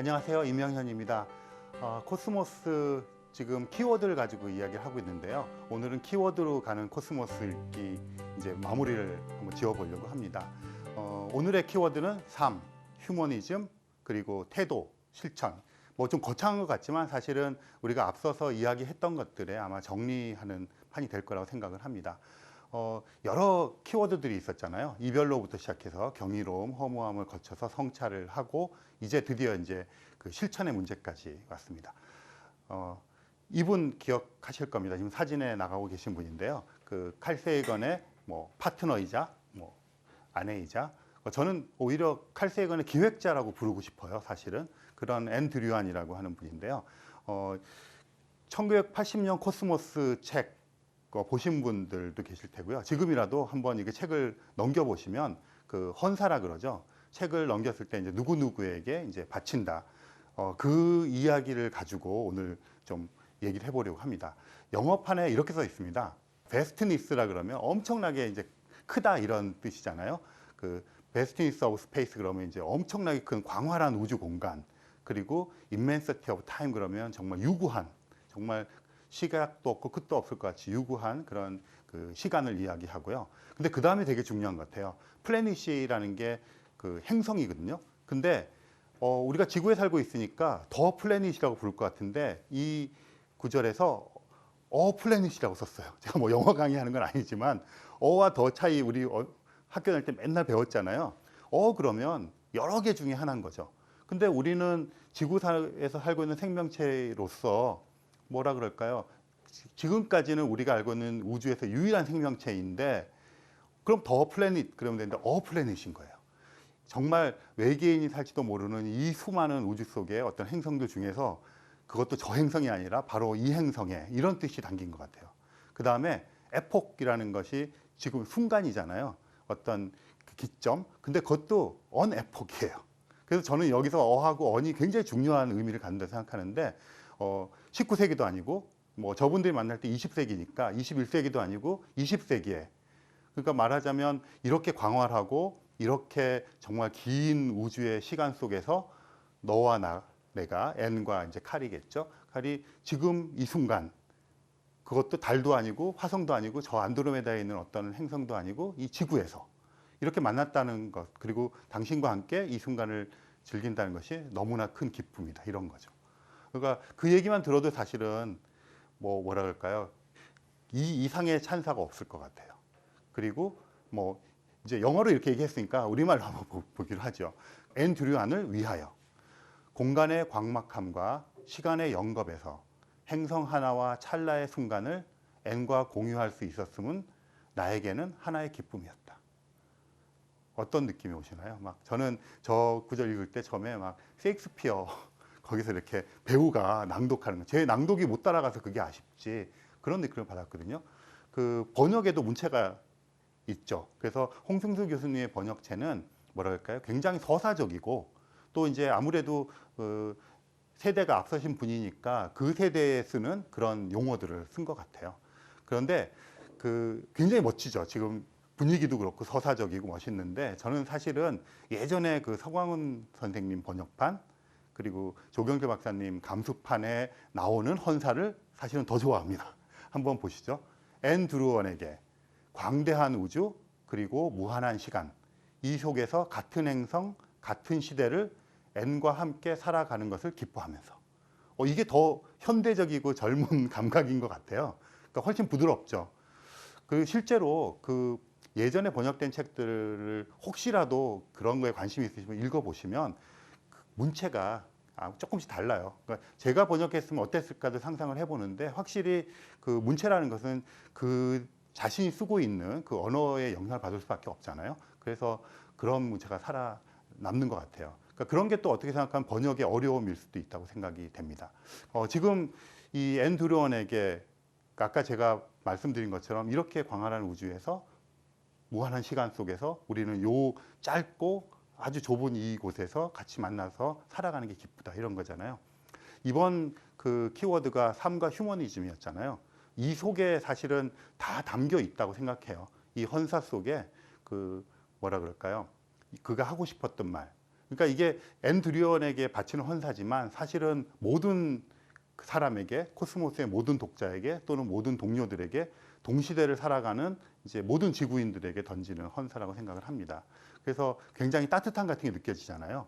안녕하세요, 임영현입니다. 코스모스 지금 키워드를 가지고 이야기를 하고 있는데요. 오늘은 키워드로 가는 코스모스 읽기 이제 마무리를 한번 지어보려고 합니다. 오늘의 키워드는 삶, 휴머니즘, 그리고 태도, 실천. 뭐 좀 거창한 것 같지만 사실은 우리가 앞서서 이야기했던 것들에 아마 정리하는 판이 될 거라고 생각을 합니다. 여러 키워드들이 있었잖아요. 이별로부터 시작해서 경이로움, 허무함을 거쳐서 성찰을 하고 이제 드디어 이제 그 실천의 문제까지 왔습니다. 이분 기억하실 겁니다. 지금 사진에 나가고 계신 분인데요. 그 칼 세이건의 뭐 파트너이자 뭐 아내이자 저는 오히려 칼 세이건의 기획자라고 부르고 싶어요. 사실은 그런 앤 드류안이라고 하는 분인데요. 1980년 코스모스 책 보신 분들도 계실 테고요. 지금이라도 한번 이게 책을 넘겨보시면 그 헌사라 그러죠. 책을 넘겼을 때 이제 누구누구에게 이제 바친다. 그 이야기를 가지고 오늘 좀 얘기를 해보려고 합니다. 영어판에 이렇게 써 있습니다. 베스트니스라 그러면 엄청나게 이제 크다 이런 뜻이잖아요. 그 베스트니스 오브 스페이스 그러면 이제 엄청나게 큰 광활한 우주 공간. 그리고 immensity of time 그러면 정말 유구한, 정말 시각도 없고 끝도 없을 것 같이 유구한 그런 그 시간을 이야기하고요. 근데 그 다음에 되게 중요한 것 같아요. 플래닛이라는 게 그 행성이거든요. 근데 우리가 지구에 살고 있으니까 더 플래닛이라고 부를 것 같은데 이 구절에서 플래닛이라고 썼어요. 제가 뭐 영어 강의하는 건 아니지만 어와 더 차이 우리 학교 다닐 때 맨날 배웠잖아요. 그러면 여러 개 중에 하나인 거죠. 근데 우리는 지구에서 살고 있는 생명체로서 뭐라 그럴까요? 지금까지는 우리가 알고 있는 우주에서 유일한 생명체인데 그럼 더 플래닛 그러면 되는데 플래닛인 거예요. 정말 외계인이 살지도 모르는 이 수많은 우주 속의 어떤 행성들 중에서 그것도 저 행성이 아니라 바로 이 행성에 이런 뜻이 담긴 것 같아요. 그 다음에 에폭이라는 것이 지금 순간이잖아요. 어떤 그 기점. 근데 그것도 언에폭이에요. 그래서 저는 여기서 어하고 언이 굉장히 중요한 의미를 갖는다 생각하는데 19세기도 아니고 뭐 저분들이 만날 때 20세기니까 21세기도 아니고 20세기에 그러니까 말하자면 이렇게 광활하고 이렇게 정말 긴 우주의 시간 속에서 너와 내가 N과 이제 칼이겠죠. 칼이 지금 이 순간 그것도 달도 아니고 화성도 아니고 저 안드로메다에 있는 어떤 행성도 아니고 이 지구에서 이렇게 만났다는 것 그리고 당신과 함께 이 순간을 즐긴다는 것이 너무나 큰 기쁨이다 이런 거죠. 그러니까 그 얘기만 들어도 사실은 뭐라 그럴까요? 이 이상의 찬사가 없을 것 같아요. 그리고 뭐 이제 영어로 이렇게 얘기했으니까 우리말로 한번 보기로 하죠. 앤 드류안을 위하여 공간의 광막함과 시간의 영겁에서 행성 하나와 찰나의 순간을 앤과 공유할 수 있었음은 나에게는 하나의 기쁨이었다. 어떤 느낌이 오시나요? 막 저는 저 구절 읽을 때 처음에 막 셰익스피어 거기서 이렇게 배우가 낭독하는 거. 제 낭독이 못 따라가서 그게 아쉽지. 그런 느낌을 받았거든요. 그 번역에도 문체가 있죠. 그래서 홍승수 교수님의 번역체는 뭐라 할까요? 굉장히 서사적이고 또 이제 아무래도 그 세대가 앞서신 분이니까 그 세대에 쓰는 그런 용어들을 쓴 것 같아요. 그런데 그 굉장히 멋지죠. 지금 분위기도 그렇고 서사적이고 멋있는데 저는 사실은 예전에 그 서광훈 선생님 번역판 그리고 조경태 박사님 감수판에 나오는 헌사를 사실은 더 좋아합니다. 한번 보시죠. 앤 드루원에게 광대한 우주 그리고 무한한 시간 이 속에서 같은 행성 같은 시대를 앤과 함께 살아가는 것을 기뻐하면서 이게 더 현대적이고 젊은 감각인 것 같아요. 그러니까 훨씬 부드럽죠. 그 실제로 그 예전에 번역된 책들을 혹시라도 그런 거에 관심이 있으시면 읽어보시면 문체가 조금씩 달라요. 그러니까 제가 번역했으면 어땠을까도 상상을 해보는데 확실히 그 문체라는 것은 그 자신이 쓰고 있는 그 언어의 영향을 받을 수밖에 없잖아요. 그래서 그런 문체가 살아남는 것 같아요. 그러니까 그런 게 또 어떻게 생각하면 번역의 어려움일 수도 있다고 생각이 됩니다. 지금 이 앤 드루원에게 아까 제가 말씀드린 것처럼 이렇게 광활한 우주에서 무한한 시간 속에서 우리는 요 짧고 아주 좁은 이곳에서 같이 만나서 살아가는 게 기쁘다 이런 거잖아요. 이번 그 키워드가 삶과 휴머니즘이었잖아요. 이 속에 사실은 다 담겨 있다고 생각해요. 이 헌사 속에 그 뭐라 그럴까요? 그가 하고 싶었던 말, 그러니까 이게 앤드류언에게 바치는 헌사지만 사실은 모든 사람에게, 코스모스의 모든 독자에게 또는 모든 동료들에게, 동시대를 살아가는 이제 모든 지구인들에게 던지는 헌사라고 생각을 합니다. 그래서 굉장히 따뜻함 같은 게 느껴지잖아요.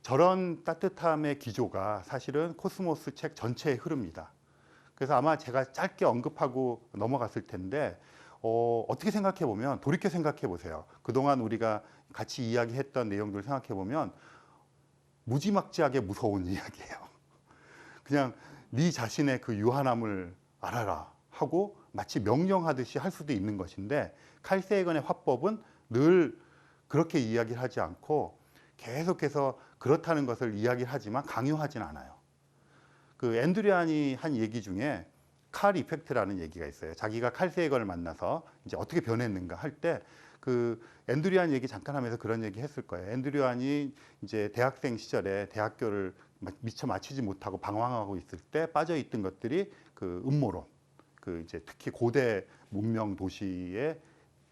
저런 따뜻함의 기조가 사실은 코스모스 책 전체의 흐릅니다. 그래서 아마 제가 짧게 언급하고 넘어갔을 텐데 어떻게 생각해 보면, 돌이켜 생각해 보세요. 그동안 우리가 같이 이야기했던 내용들을 생각해 보면 무지막지하게 무서운 이야기예요. 그냥 네 자신의 그 유한함을 알아라 하고 마치 명령하듯이 할 수도 있는 것인데, 칼 세이건의 화법은 늘 그렇게 이야기를 하지 않고 계속해서 그렇다는 것을 이야기하지만 강요하진 않아요. 그 앤드류안이 한 얘기 중에 칼 이펙트라는 얘기가 있어요. 자기가 칼 세이건을 만나서 이제 어떻게 변했는가 할 때 그 앤드류안 얘기 잠깐 하면서 그런 얘기 했을 거예요. 앤드류안이 이제 대학생 시절에 대학교를 미처 마치지 못하고 방황하고 있을 때 빠져 있던 것들이 그 음모론, 그 이제 특히 고대 문명 도시의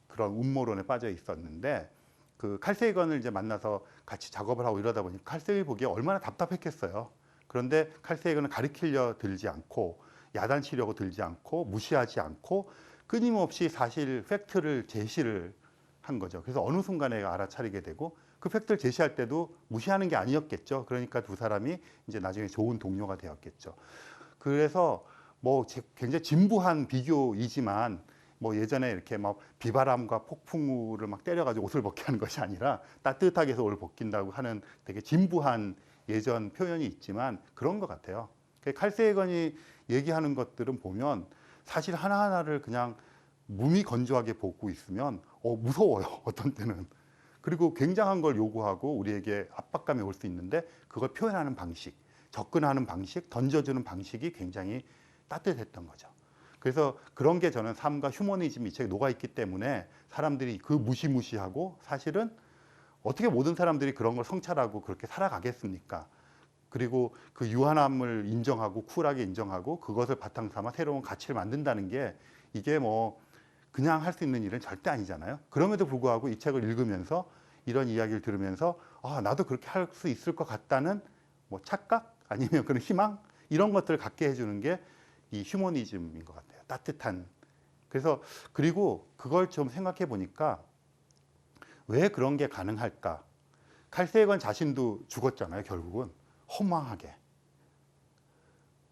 그런 음모론에 빠져 있었는데, 그 칼 세이건을 이제 만나서 같이 작업을 하고 이러다 보니까 칼 세이건이 보기에 얼마나 답답했겠어요. 그런데 칼 세이건은 가리키려 들지 않고 야단치려고 들지 않고 무시하지 않고 끊임없이 사실 팩트를 제시를 한 거죠. 그래서 어느 순간에 알아차리게 되고, 그 팩트를 제시할 때도 무시하는 게 아니었겠죠. 그러니까 두 사람이 이제 나중에 좋은 동료가 되었겠죠. 그래서 뭐 굉장히 진부한 비교이지만, 뭐 예전에 이렇게 막 비바람과 폭풍우를 막 때려가지고 옷을 벗게 하는 것이 아니라 따뜻하게 해서 옷을 벗긴다고 하는 되게 진부한 예전 표현이 있지만 그런 것 같아요. 칼 세이건이 얘기하는 것들은 보면 사실 하나하나를 그냥 무미건조하게 보고 있으면 무서워요. 어떤 때는. 그리고 굉장한 걸 요구하고 우리에게 압박감이 올 수 있는데, 그걸 표현하는 방식, 접근하는 방식, 던져주는 방식이 굉장히 따뜻했던 거죠. 그래서 그런 게 저는 삶과 휴머니즘이 이 책에 녹아있기 때문에 사람들이 그 무시무시하고, 사실은 어떻게 모든 사람들이 그런 걸 성찰하고 그렇게 살아가겠습니까? 그리고 그 유한함을 인정하고 쿨하게 인정하고 그것을 바탕 삼아 새로운 가치를 만든다는 게, 이게 뭐 그냥 할 수 있는 일은 절대 아니잖아요. 그럼에도 불구하고 이 책을 읽으면서 이런 이야기를 들으면서 나도 그렇게 할 수 있을 것 같다는 뭐 착각 아니면 그런 희망, 이런 것들을 갖게 해주는 게 이 휴머니즘인 것 같아요. 따뜻한. 그래서 그리고 그걸 좀 생각해 보니까 왜 그런 게 가능할까? 칼 세이건 자신도 죽었잖아요. 결국은 허망하게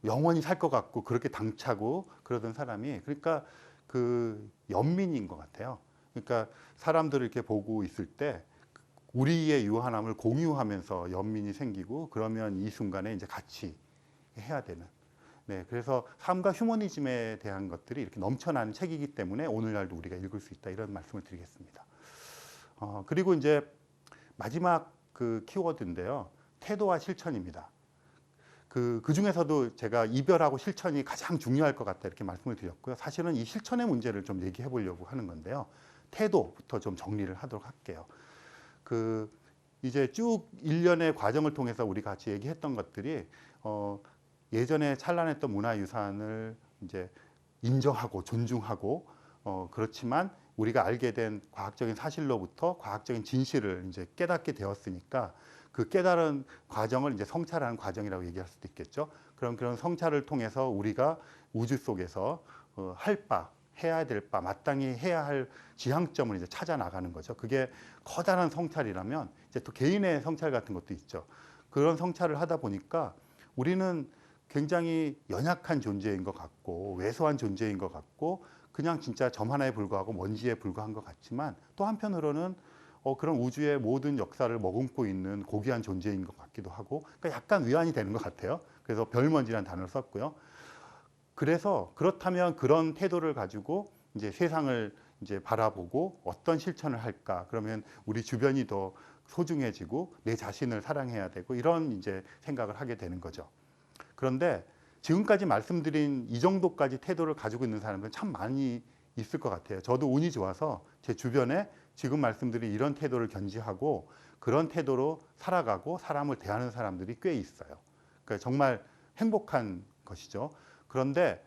영원히 살 것 같고 그렇게 당차고 그러던 사람이, 그러니까 그 연민인 것 같아요. 그러니까 사람들을 이렇게 보고 있을 때 우리의 유한함을 공유하면서 연민이 생기고, 그러면 이 순간에 이제 같이 해야 되는. 네, 그래서 삶과 휴머니즘에 대한 것들이 이렇게 넘쳐나는 책이기 때문에 오늘날도 우리가 읽을 수 있다, 이런 말씀을 드리겠습니다. 그리고 이제 마지막 그 키워드인데요. 태도와 실천입니다. 그 중에서도 제가 이별하고 실천이 가장 중요할 것 같다, 이렇게 말씀을 드렸고요. 사실은 이 실천의 문제를 좀 얘기해 보려고 하는 건데요. 태도부터 좀 정리를 하도록 할게요. 그 이제 쭉 일련의 과정을 통해서 우리가 같이 얘기했던 것들이 예전에 찬란했던 문화유산을 이제 인정하고 존중하고, 그렇지만 우리가 알게 된 과학적인 사실로부터 과학적인 진실을 이제 깨닫게 되었으니까, 그 깨달은 과정을 이제 성찰하는 과정이라고 얘기할 수도 있겠죠. 그런 성찰을 통해서 우리가 우주 속에서 할 바, 해야 될 바, 마땅히 해야 할 지향점을 이제 찾아 나가는 거죠. 그게 커다란 성찰이라면 이제 또 개인의 성찰 같은 것도 있죠. 그런 성찰을 하다 보니까 우리는 굉장히 연약한 존재인 것 같고 왜소한 존재인 것 같고 그냥 진짜 점 하나에 불과하고 먼지에 불과한 것 같지만, 또 한편으로는 그런 우주의 모든 역사를 머금고 있는 고귀한 존재인 것 같기도 하고, 그러니까 약간 위안이 되는 것 같아요. 그래서 별먼지라는 단어를 썼고요. 그래서 그렇다면 그런 태도를 가지고 이제 세상을 이제 바라보고 어떤 실천을 할까? 그러면 우리 주변이 더 소중해지고 내 자신을 사랑해야 되고, 이런 이제 생각을 하게 되는 거죠. 그런데 지금까지 말씀드린 이 정도까지 태도를 가지고 있는 사람들은 참 많이 있을 것 같아요. 저도 운이 좋아서 제 주변에 지금 말씀드린 이런 태도를 견지하고 그런 태도로 살아가고 사람을 대하는 사람들이 꽤 있어요. 그러니까 정말 행복한 것이죠. 그런데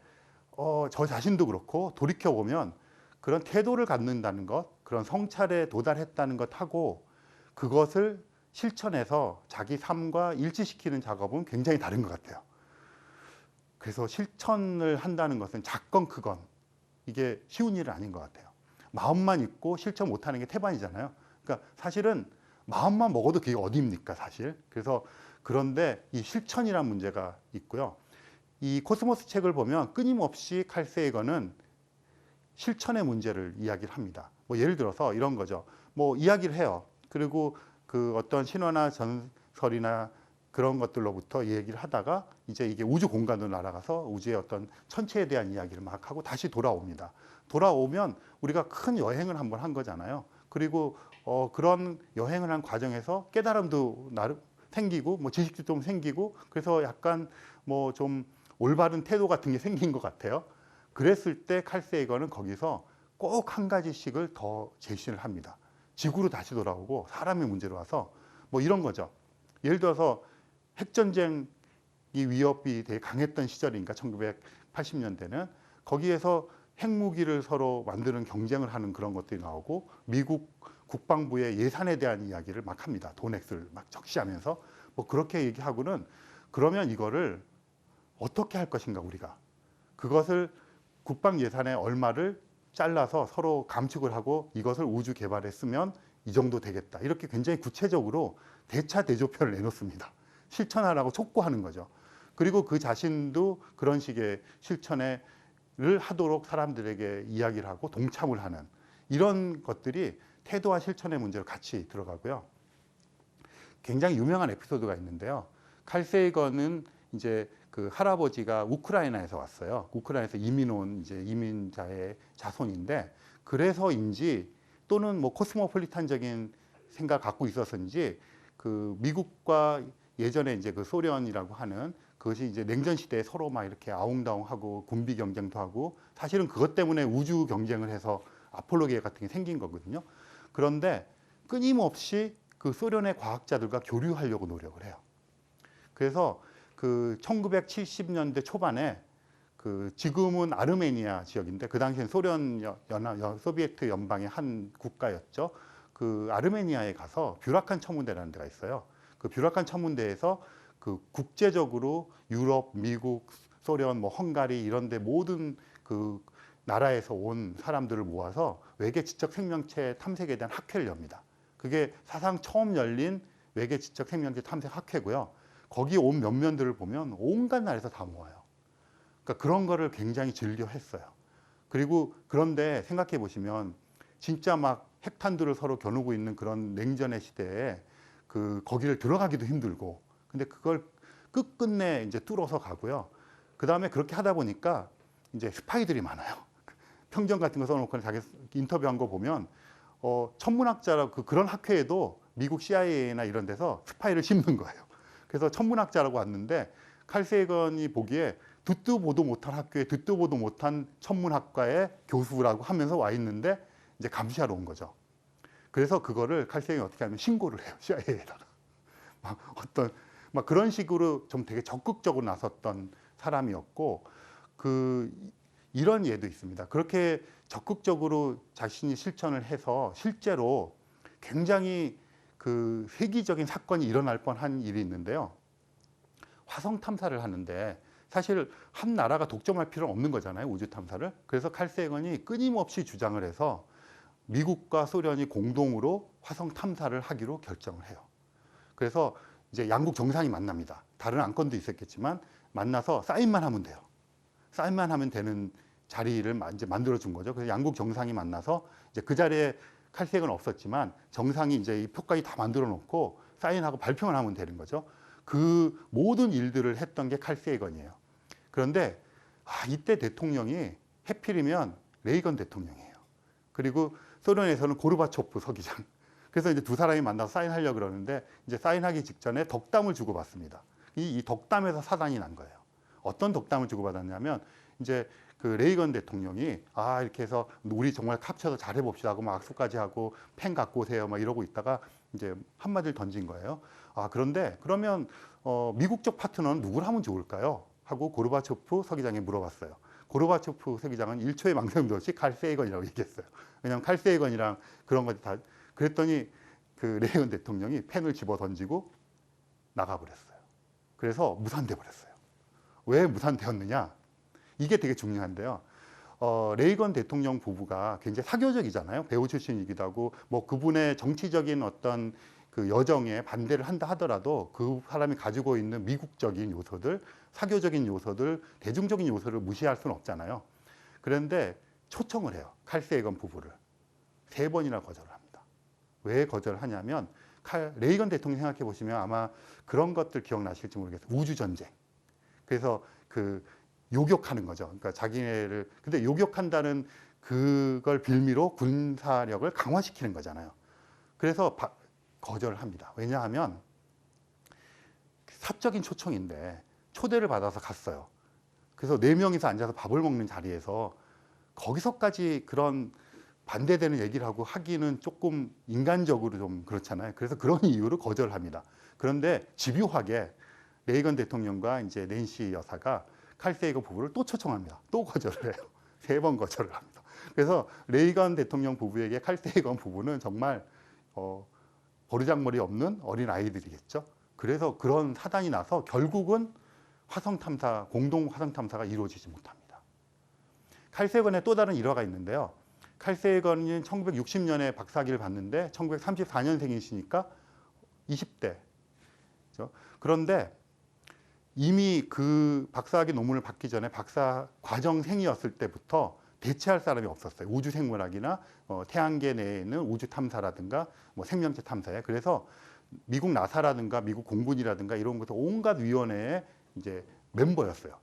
저 자신도 그렇고 돌이켜보면 그런 태도를 갖는다는 것, 그런 성찰에 도달했다는 것하고 그것을 실천해서 자기 삶과 일치시키는 작업은 굉장히 다른 것 같아요. 그래서 실천을 한다는 것은 작건 크건 이게 쉬운 일은 아닌 것 같아요. 마음만 있고 실천 못하는 게 태반이잖아요. 그러니까 사실은 마음만 먹어도 그게 어디입니까 사실. 그래서 그런데 이 실천이란 문제가 있고요. 이 코스모스 책을 보면 끊임없이 칼 세이건은 실천의 문제를 이야기를 합니다. 뭐 예를 들어서 이런 거죠. 뭐 이야기를 해요. 그리고 그 어떤 신화나 전설이나 그런 것들로부터 얘기를 하다가 이제 이게 우주 공간으로 날아가서 우주의 어떤 천체에 대한 이야기를 막 하고 다시 돌아옵니다. 돌아오면 우리가 큰 여행을 한번 한 거잖아요. 그리고 그런 여행을 한 과정에서 깨달음도 나름 생기고 뭐 지식도 좀 생기고 그래서 약간 뭐 좀 올바른 태도 같은 게 생긴 것 같아요. 그랬을 때 칼 세이건은 거기서 꼭 한 가지씩을 더 제시를 합니다. 지구로 다시 돌아오고 사람의 문제로 와서 뭐 이런 거죠. 예를 들어서 핵전쟁이 위협이 되게 강했던 시절이니까 1980년대는 거기에서 핵무기를 서로 만드는 경쟁을 하는 그런 것들이 나오고 미국 국방부의 예산에 대한 이야기를 막 합니다. 돈 액수를 막 적시하면서 뭐 그렇게 얘기하고는 그러면 이거를 어떻게 할 것인가 우리가 그것을 국방 예산의 얼마를 잘라서 서로 감축을 하고 이것을 우주 개발에 쓰면 이 정도 되겠다. 이렇게 굉장히 구체적으로 대차 대조표를 내놓습니다. 실천하라고 촉구하는 거죠. 그리고 그 자신도 그런 식의 실천을 하도록 사람들에게 이야기를 하고 동참을 하는 이런 것들이 태도와 실천의 문제로 같이 들어가고요. 굉장히 유명한 에피소드가 있는데요. 칼 세이건은 이제 그 할아버지가 우크라이나에서 왔어요. 우크라이나에서 이민 온 이제 이민자의 자손인데 그래서인지 또는 뭐 코스모폴리탄적인 생각 갖고 있어서인지 그 미국과 예전에 이제 그 소련이라고 하는 그것이 이제 냉전 시대에 서로 막 이렇게 아웅다웅하고 군비 경쟁도 하고 사실은 그것 때문에 우주 경쟁을 해서 아폴로 계획 같은 게 생긴 거거든요. 그런데 끊임없이 그 소련의 과학자들과 교류하려고 노력을 해요. 그래서 그 1970년대 초반에 그 지금은 아르메니아 지역인데 그 당시엔 소련 소비에트 연방의 한 국가였죠. 그 아르메니아에 가서 뷰라칸 천문대라는 데가 있어요. 그 뷰라칸 천문대에서 그 국제적으로 유럽, 미국, 소련, 뭐 헝가리 이런 데 모든 그 나라에서 온 사람들을 모아서 외계 지적 생명체 탐색에 대한 학회를 엽니다. 그게 사상 처음 열린 외계 지적 생명체 탐색 학회고요. 거기 온 면면들을 보면 온갖 나라에서 다 모아요. 그러니까 그런 거를 굉장히 즐겨 했어요. 그리고 그런데 생각해 보시면 진짜 막 핵탄두를 서로 겨누고 있는 그런 냉전의 시대에 그 거기를 들어가기도 힘들고 근데 그걸 끝끝내 이제 뚫어서 가고요. 그 다음에 그렇게 하다 보니까 이제 스파이들이 많아요. 평전 같은 거 써놓고 자기 인터뷰한 거 보면 천문학자라고 그런 학회에도 미국 CIA나 이런 데서 스파이를 심는 거예요. 그래서 천문학자라고 왔는데 칼 세이건이 보기에 듣도 보도 못한 학교에 듣도 보도 못한 천문학과의 교수라고 하면서 와 있는데 이제 감시하러 온 거죠. 그래서 그거를 칼 세이건이 어떻게 하면 신고를 해요. CIA에다가. 막 그런 식으로 좀 되게 적극적으로 나섰던 사람이었고 이런 예도 있습니다. 그렇게 적극적으로 자신이 실천을 해서 실제로 굉장히 그 획기적인 사건이 일어날 뻔한 일이 있는데요. 화성 탐사를 하는데 사실 한 나라가 독점할 필요는 없는 거잖아요. 우주 탐사를. 그래서 칼 세이건이 끊임없이 주장을 해서 미국과 소련이 공동으로 화성 탐사를 하기로 결정을 해요. 그래서 이제 양국 정상이 만납니다. 다른 안건도 있었겠지만 만나서 사인만 하면 돼요. 사인만 하면 되는 자리를 이제 만들어 준 거죠. 그래서 양국 정상이 만나서 이제 그 자리에 칼 세이건은 없었지만 정상이 이제 이 표까지 다 만들어 놓고 사인하고 발표만 하면 되는 거죠. 그 모든 일들을 했던 게 칼 세이건이에요. 그런데 이때 대통령이 해필이면 레이건 대통령이에요. 그리고 소련에서는 고르바초프 서기장. 그래서 이제 두 사람이 만나서 사인하려고 그러는데 이제 사인하기 직전에 덕담을 주고받습니다. 이 덕담에서 사단이 난 거예요. 어떤 덕담을 주고받았냐면 이제 그 레이건 대통령이 이렇게 해서 우리 정말 합쳐서 잘해봅시다 하고 막 악수까지 하고 펜 갖고 오세요 막 이러고 있다가 이제 한마디를 던진 거예요. 그런데 그러면 미국 쪽 파트너는 누구를 하면 좋을까요? 하고 고르바초프 서기장이 물어봤어요. 고르바초프 서기장은 1초의 망설임도 없이 칼 세이건이라고 얘기했어요. 왜냐하면 칼 세이건이랑 그런 것들 다 그랬더니 그 레이건 대통령이 펜을 집어 던지고 나가버렸어요. 그래서 무산돼 버렸어요. 왜 무산되었느냐? 이게 되게 중요한데요. 레이건 대통령 부부가 굉장히 사교적이잖아요. 배우 출신이기도 하고, 뭐 그분의 정치적인 어떤 그 여정에 반대를 한다 하더라도 그 사람이 가지고 있는 미국적인 요소들, 사교적인 요소들, 대중적인 요소를 무시할 수는 없잖아요. 그런데 초청을 해요. 칼 세이건 부부를. 3번이나 거절을 합니다. 왜 거절하냐면, 레이건 대통령 생각해 보시면 아마 그런 것들 기억나실지 모르겠어요. 우주전쟁. 그래서 그 요격하는 거죠. 그러니까 자기네를, 근데 요격한다는 그걸 빌미로 군사력을 강화시키는 거잖아요. 그래서 거절합니다. 왜냐하면 사적인 초청인데 초대를 받아서 갔어요. 그래서 4명이서 앉아서 밥을 먹는 자리에서 거기서까지 그런 반대되는 얘기를 하고 하기는 조금 인간적으로 좀 그렇잖아요. 그래서 그런 이유로 거절합니다. 그런데 집요하게 레이건 대통령과 이제 낸시 여사가 칼 세이건 부부를 또 초청합니다. 또 거절을 해요. 3번 거절을 합니다. 그래서 레이건 대통령 부부에게 칼 세이건 부부는 정말 버르장머리 없는 어린 아이들이겠죠. 그래서 그런 사단이 나서 결국은 화성 탐사, 공동 화성 탐사가 이루어지지 못합니다. 칼 세이건의 또 다른 일화가 있는데요. 칼 세이건은 1960년에 박사학위를 받는데 1934년생이시니까 20대. 그런데 이미 그 박사학위 논문을 받기 전에 박사 과정생이었을 때부터 대체할 사람이 없었어요. 우주생물학이나 태양계 내에 있는 우주 탐사라든가 뭐 생명체 탐사에. 그래서 미국 나사라든가 미국 공군이라든가 이런 것도 온갖 위원회의 이제 멤버였어요.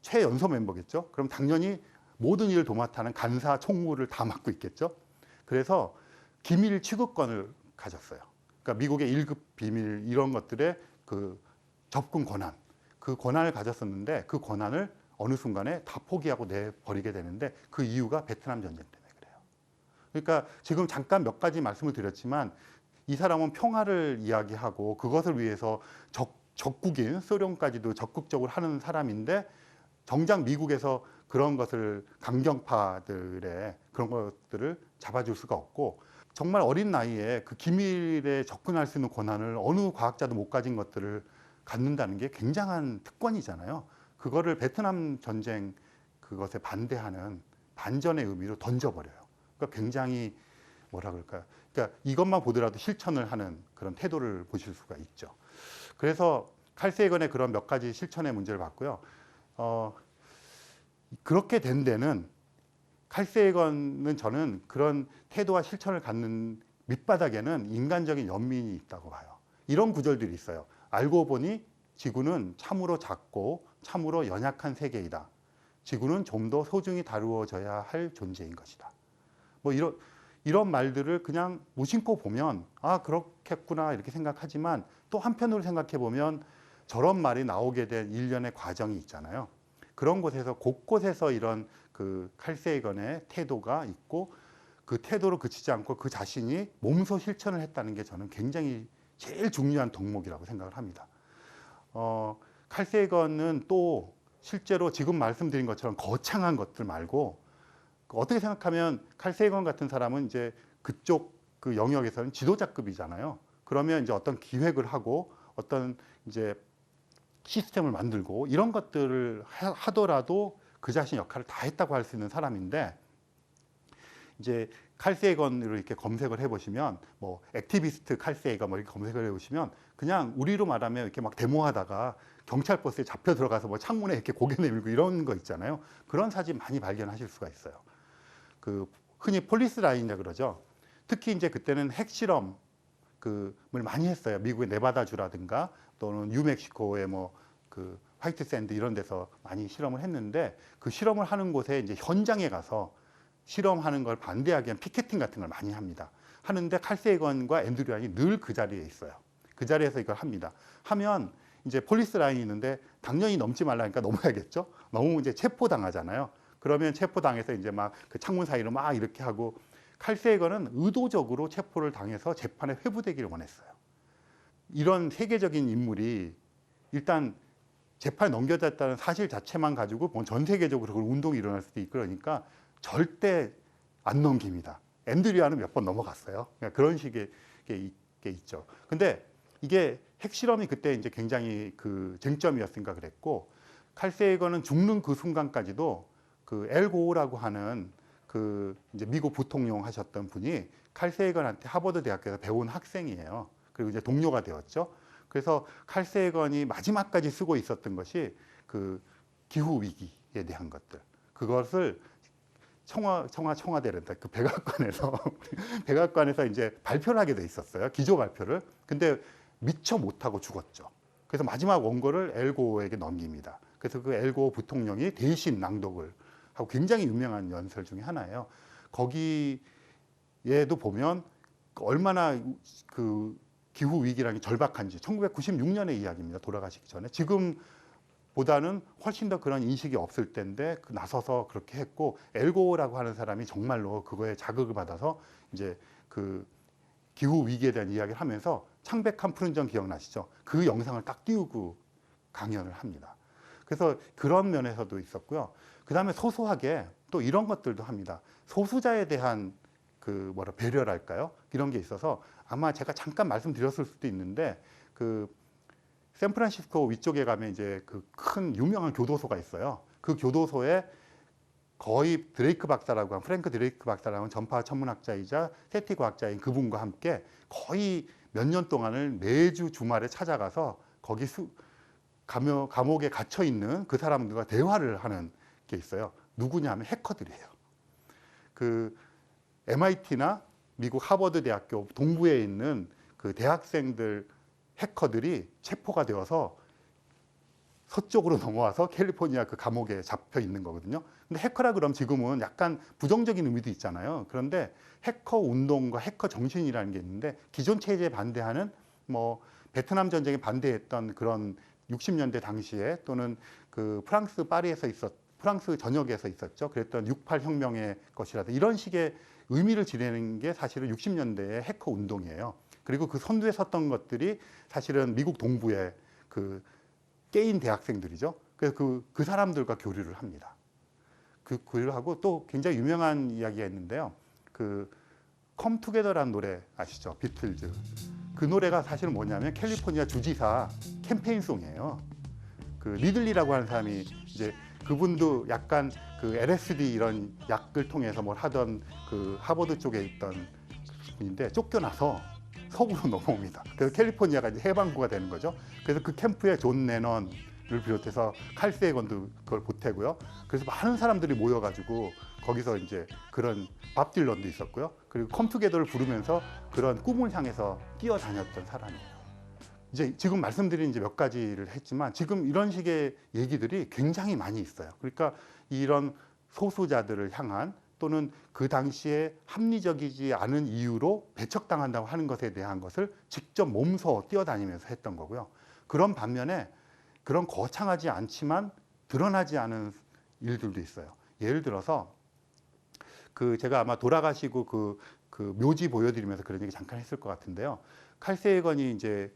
최연소 멤버겠죠. 그럼 당연히 모든 일을 도맡아는 간사, 총무를 다 맡고 있겠죠. 그래서 기밀 취급권을 가졌어요. 그러니까 미국의 1급 비밀 이런 것들의 그 접근 권한, 그 권한을 가졌었는데 그 권한을 어느 순간에 다 포기하고 내버리게 되는데 그 이유가 베트남 전쟁 때문에 그래요. 그러니까 지금 잠깐 몇 가지 말씀을 드렸지만 이 사람은 평화를 이야기하고 그것을 위해서 적국인 소련까지도 적극적으로 하는 사람인데 정작 미국에서 그런 것을 강경파들의 그런 것들을 잡아줄 수가 없고 정말 어린 나이에 그 기밀에 접근할 수 있는 권한을 어느 과학자도 못 가진 것들을 갖는다는 게 굉장한 특권이잖아요. 그거를 베트남 전쟁 그것에 반대하는 반전의 의미로 던져버려요. 그러니까 굉장히 뭐라 그럴까요? 그러니까 이것만 보더라도 실천을 하는 그런 태도를 보실 수가 있죠. 그래서 칼 세이건의 그런 몇 가지 실천의 문제를 봤고요. 그렇게 된 데는 칼 세이건은 저는 그런 태도와 실천을 갖는 밑바닥에는 인간적인 연민이 있다고 봐요. 이런 구절들이 있어요. 알고 보니 지구는 참으로 작고 참으로 연약한 세계이다. 지구는 좀 더 소중히 다루어져야 할 존재인 것이다. 뭐 이런 말들을 그냥 무심코 보면 아 그렇겠구나 이렇게 생각하지만 또 한편으로 생각해 보면 저런 말이 나오게 된 일련의 과정이 있잖아요. 그런 곳에서 곳곳에서 이런 그 칼 세이건의 태도가 있고 그 태도로 그치지 않고 그 자신이 몸소 실천을 했다는 게 저는 굉장히 제일 중요한 덕목이라고 생각을 합니다. 칼 세이건은 또 실제로 지금 말씀드린 것처럼 거창한 것들 말고 어떻게 생각하면 칼 세이건 같은 사람은 이제 그쪽 그 영역에서는 지도자급이잖아요. 그러면 이제 어떤 기획을 하고 어떤 이제 시스템을 만들고 이런 것들을 하더라도 그 자신 역할을 다 했다고 할 수 있는 사람인데 이제 칼 세이건으로 이렇게 검색을 해보시면 뭐 액티비스트 칼 세이건 뭐 이렇게 검색을 해보시면 그냥 우리로 말하면 이렇게 막 데모하다가 경찰 버스에 잡혀 들어가서 뭐 창문에 이렇게 고개 내밀고 이런 거 있잖아요. 그런 사진 많이 발견하실 수가 있어요. 그 흔히 폴리스 라인이라 그러죠. 특히 이제 그때는 핵실험을 많이 했어요. 미국의 네바다주라든가 또는 뉴멕시코의 뭐 그 화이트 샌드 이런 데서 많이 실험을 했는데 그 실험을 하는 곳에 이제 현장에 가서 실험하는 걸 반대하기 위한 피켓팅 같은 걸 많이 합니다. 하는데 칼 세이건과 앤드류 얀이 늘 그 자리에 있어요. 그 자리에서 이걸 합니다. 하면 이제 폴리스 라인이 있는데 당연히 넘지 말라니까 넘어야겠죠. 너무 이제 체포당하잖아요. 그러면 체포당해서 이제 막 그 창문 사이로 막 이렇게 하고 칼 세이건은 의도적으로 체포를 당해서 재판에 회부되기를 원했어요. 이런 세계적인 인물이 일단 재판에 넘겨졌다는 사실 자체만 가지고 전 세계적으로 그런 운동이 일어날 수도 있고 그러니까 절대 안 넘깁니다. 앤드류 얀은 몇 번 넘어갔어요. 그러니까 그런 식의 게 있죠. 근데 이게 핵실험이 그때 이제 굉장히 그 쟁점이었으니까 그랬고, 칼 세이건은 죽는 그 순간까지도 그 엘 고어라고 하는 그 이제 미국 부통령 하셨던 분이 칼 세이건한테 하버드 대학교에서 배운 학생이에요. 그리고 이제 동료가 되었죠. 그래서 칼 세이건이 마지막까지 쓰고 있었던 것이 그 기후 위기에 대한 것들. 그것을 청와대란다. 그 백악관에서 백악관에서 이제 발표를 하게 돼 있었어요. 기조 발표를. 근데 미처 못하고 죽었죠. 그래서 마지막 원고를 엘 고어에게 넘깁니다. 그래서 그 엘 고어 부통령이 대신 낭독을 하고 굉장히 유명한 연설 중에 하나예요. 거기에도 보면 얼마나 그 기후 위기라는 게 절박한지 1996년의 이야기입니다. 돌아가시기 전에. 지금보다는 훨씬 더 그런 인식이 없을 때인데 나서서 그렇게 했고, 엘 고어라고 하는 사람이 정말로 그거에 자극을 받아서 이제 그 기후 위기에 대한 이야기를 하면서 창백한 푸른 전 기억나시죠? 그 영상을 딱 띄우고 강연을 합니다. 그래서 그런 면에서도 있었고요. 그 다음에 소소하게 또 이런 것들도 합니다. 소수자에 대한 그 배려랄까요? 이런 게 있어서 아마 제가 잠깐 말씀드렸을 수도 있는데, 그 샌프란시스코 위쪽에 가면 이제 그 큰 유명한 교도소가 있어요. 그 교도소에 거의 드레이크 박사라고 한 프랭크 드레이크 박사라고 하는 전파 천문학자이자 세티 과학자인 그분과 함께 거의 몇 년 동안을 매주 주말에 찾아가서 거기 감옥에 갇혀 있는 그 사람들과 대화를 하는 게 있어요. 누구냐면 해커들이에요. 그 MIT나 미국 하버드 대학교 동부에 있는 그 대학생들 해커들이 체포가 되어서 서쪽으로 넘어와서 캘리포니아 그 감옥에 잡혀 있는 거거든요. 근데 해커라 그러면 지금은 약간 부정적인 의미도 있잖아요. 그런데 해커 운동과 해커 정신이라는 게 있는데, 기존 체제에 반대하는 뭐 베트남 전쟁에 반대했던 그런 60년대 당시에, 또는 그 프랑스 파리에서 프랑스 전역에서 있었죠. 그랬던 68 혁명의 것이라든 이런 식의 의미를 지내는 게 사실은 60년대의 해커 운동이에요. 그리고 그 선두에 섰던 것들이 사실은 미국 동부의 그 깨인 대학생들이죠. 그래서 그 사람들과 교류를 합니다. 그 교류를 하고, 또 굉장히 유명한 이야기가 있는데요. 그 컴 투게더라는 노래 아시죠? 비틀즈. 그 노래가 사실은 뭐냐면 캘리포니아 주지사 캠페인송이에요. 그 리들리라고 하는 사람이 이제 그분도 약간 그 LSD 이런 약을 통해서 뭘 하던 그 하버드 쪽에 있던 분인데 쫓겨나서 서부로 넘어옵니다. 그래서 캘리포니아가 이제 해방구가 되는 거죠. 그래서 그 캠프에 존 레넌을 비롯해서 칼 세이건도 그걸 보태고요. 그래서 많은 사람들이 모여가지고 거기서 이제 그런 밥 딜런도 있었고요. 그리고 컴투게더를 부르면서 그런 꿈을 향해서 뛰어다녔던 사람이에요. 이제 지금 말씀드린 이제 몇 가지를 했지만 지금 이런 식의 얘기들이 굉장히 많이 있어요. 그러니까 이런 소수자들을 향한, 또는 그 당시에 합리적이지 않은 이유로 배척당한다고 하는 것에 대한 것을 직접 몸소 뛰어다니면서 했던 거고요. 그런 반면에 그런 거창하지 않지만 드러나지 않은 일들도 있어요. 예를 들어서 그 제가 아마 돌아가시고 그 묘지 보여드리면서 그런 얘기 잠깐 했을 것 같은데요. 칼 세이건이 이제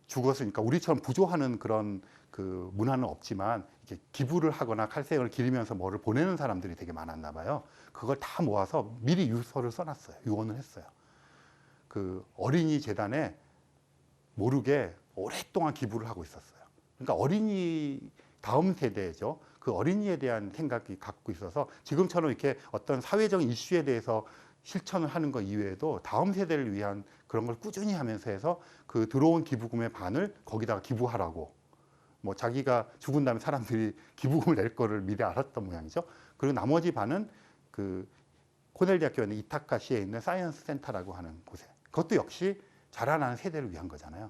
죽었으니까 우리처럼 부조하는 그런 그 문화는 없지만 이렇게 기부를 하거나 칼 세이건을 기리면서 뭐를 보내는 사람들이 되게 많았나 봐요. 그걸 다 모아서 미리 유서를 써놨어요. 유언을 했어요. 그 어린이 재단에 모르게 오랫동안 기부를 하고 있었어요. 그러니까 어린이 다음 세대죠. 그 어린이에 대한 생각이 갖고 있어서 지금처럼 이렇게 어떤 사회적인 이슈에 대해서 실천을 하는 것 이외에도 다음 세대를 위한 그런 걸 꾸준히 하면서 해서 그 들어온 기부금의 반을 거기다가 기부하라고, 뭐 자기가 죽은 다음에 사람들이 기부금을 낼 거를 미리 알았던 모양이죠. 그리고 나머지 반은 그 코넬 대학교에 있는 이타카시에 있는 사이언스 센터라고 하는 곳에, 그것도 역시 자라나는 세대를 위한 거잖아요.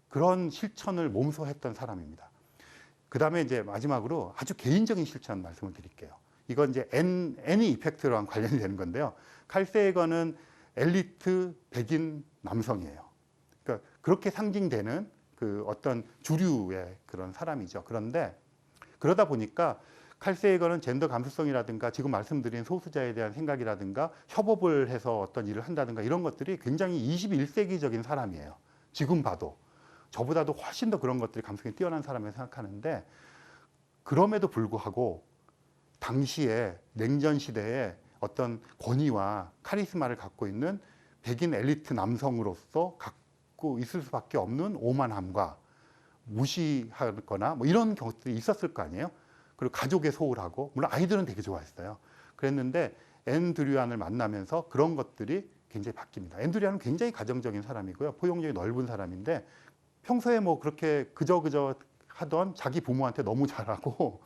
그런 실천을 몸소 했던 사람입니다. 그 다음에 이제 마지막으로 아주 개인적인 실천 말씀을 드릴게요. 이건 이제 애니 이펙트랑 관련이 되는 건데요. 칼 세이건은 엘리트 백인 남성이에요. 그러니까 그렇게 상징되는 그 어떤 주류의 그런 사람이죠. 그런데 그러다 보니까 칼 세이건은 젠더 감수성이라든가 지금 말씀드린 소수자에 대한 생각이라든가 협업을 해서 어떤 일을 한다든가 이런 것들이 굉장히 21세기적인 사람이에요. 지금 봐도. 저보다도 훨씬 더 그런 것들이 감성이 뛰어난 사람이라고 생각하는데, 그럼에도 불구하고 당시에 냉전 시대에 어떤 권위와 카리스마를 갖고 있는 백인 엘리트 남성으로서 갖고 있을 수밖에 없는 오만함과 무시하거나 뭐 이런 것들이 있었을 거 아니에요. 그리고 가족의 소홀하고, 물론 아이들은 되게 좋아했어요. 그랬는데 앤드류안을 만나면서 그런 것들이 굉장히 바뀝니다. 앤드류안은 굉장히 가정적인 사람이고요. 포용력이 넓은 사람인데 평소에 뭐 그렇게 그저 하던 자기 부모한테 너무 잘하고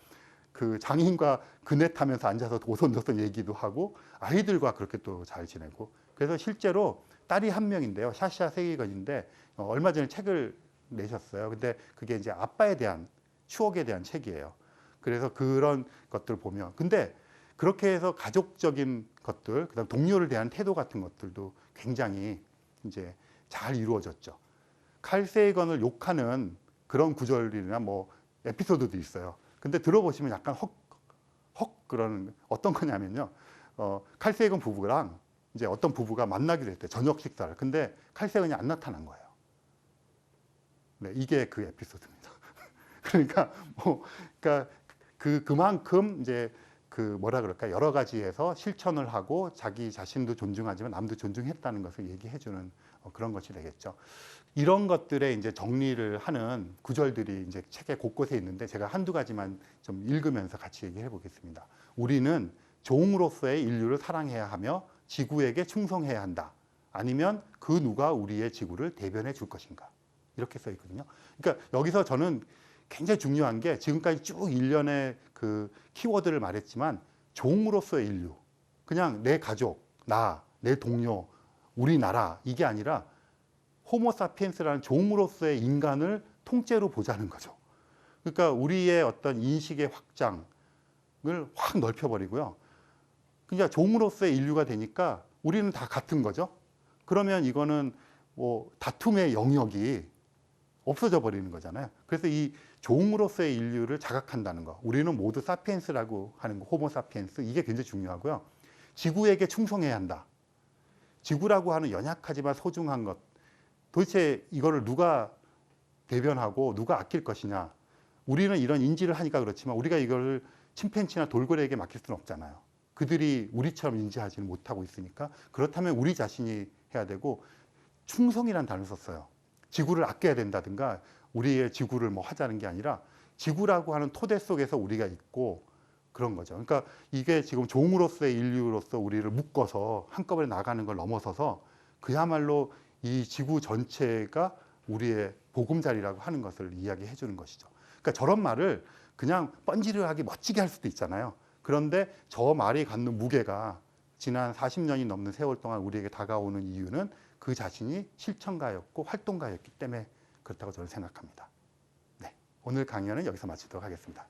그 장인과 그네 타면서 앉아서 오손도손 얘기도 하고 아이들과 그렇게 또 잘 지내고, 그래서 실제로 딸이 한 명인데요. 샤샤 세이건인데 얼마 전에 책을 내셨어요. 근데 그게 이제 아빠에 대한 추억에 대한 책이에요. 그래서 그런 것들 보면, 근데 그렇게 해서 가족적인 것들, 그다음 동료를 대한 태도 같은 것들도 굉장히 이제 잘 이루어졌죠. 칼 세이건을 욕하는 그런 구절이나 뭐 에피소드도 있어요. 근데 들어보시면 약간 헉 그런, 어떤 거냐면요. 칼 세이건 부부랑 이제 어떤 부부가 만나기로 했대요. 저녁 식사를. 근데 칼 세이건이 안 나타난 거예요. 네, 이게 그 에피소드입니다. 그러니까 그러니까 그만큼 이제 그 뭐라 그럴까, 여러 가지에서 실천을 하고 자기 자신도 존중하지만 남도 존중했다는 것을 얘기해주는 그런 것이 되겠죠. 이런 것들의 이제 정리를 하는 구절들이 이제 책에 곳곳에 있는데 제가 한두 가지만 좀 읽으면서 같이 얘기해 보겠습니다. 우리는 종으로서의 인류를 사랑해야 하며 지구에게 충성해야 한다. 아니면 그 누가 우리의 지구를 대변해 줄 것인가. 이렇게 써 있거든요. 그러니까 여기서 저는 굉장히 중요한 게, 지금까지 쭉 일련의 그 키워드를 말했지만 종으로서의 인류, 그냥 내 가족, 내 동료, 우리나라, 이게 아니라 호모사피엔스라는 종으로서의 인간을 통째로 보자는 거죠. 그러니까 우리의 어떤 인식의 확장을 확 넓혀버리고요. 그러니까 종으로서의 인류가 되니까 우리는 다 같은 거죠. 그러면 이거는 뭐 다툼의 영역이 없어져 버리는 거잖아요. 그래서 이 종으로서의 인류를 자각한다는 거, 우리는 모두 사피엔스라고 하는 거, 호모사피엔스, 이게 굉장히 중요하고요. 지구에게 충성해야 한다. 지구라고 하는 연약하지만 소중한 것, 도대체 이거를 누가 대변하고 누가 아낄 것이냐. 우리는 이런 인지를 하니까 그렇지만 우리가 이걸 침팬지나 돌고래에게 맡길 수는 없잖아요. 그들이 우리처럼 인지하지는 못하고 있으니까. 그렇다면 우리 자신이 해야 되고, 충성이라는 단어를 썼어요. 지구를 아껴야 된다든가 우리의 지구를 뭐 하자는 게 아니라 지구라고 하는 토대 속에서 우리가 있고 그런 거죠. 그러니까 이게 지금 종으로서의 인류로서 우리를 묶어서 한꺼번에 나가는 걸 넘어서서 그야말로 이 지구 전체가 우리의 보금자리라고 하는 것을 이야기해 주는 것이죠. 그러니까 저런 말을 그냥 뻔지르하게 멋지게 할 수도 있잖아요. 그런데 저 말이 갖는 무게가 지난 40년이 넘는 세월 동안 우리에게 다가오는 이유는 그 자신이 실천가였고 활동가였기 때문에 그렇다고 저는 생각합니다. 네, 오늘 강연은 여기서 마치도록 하겠습니다.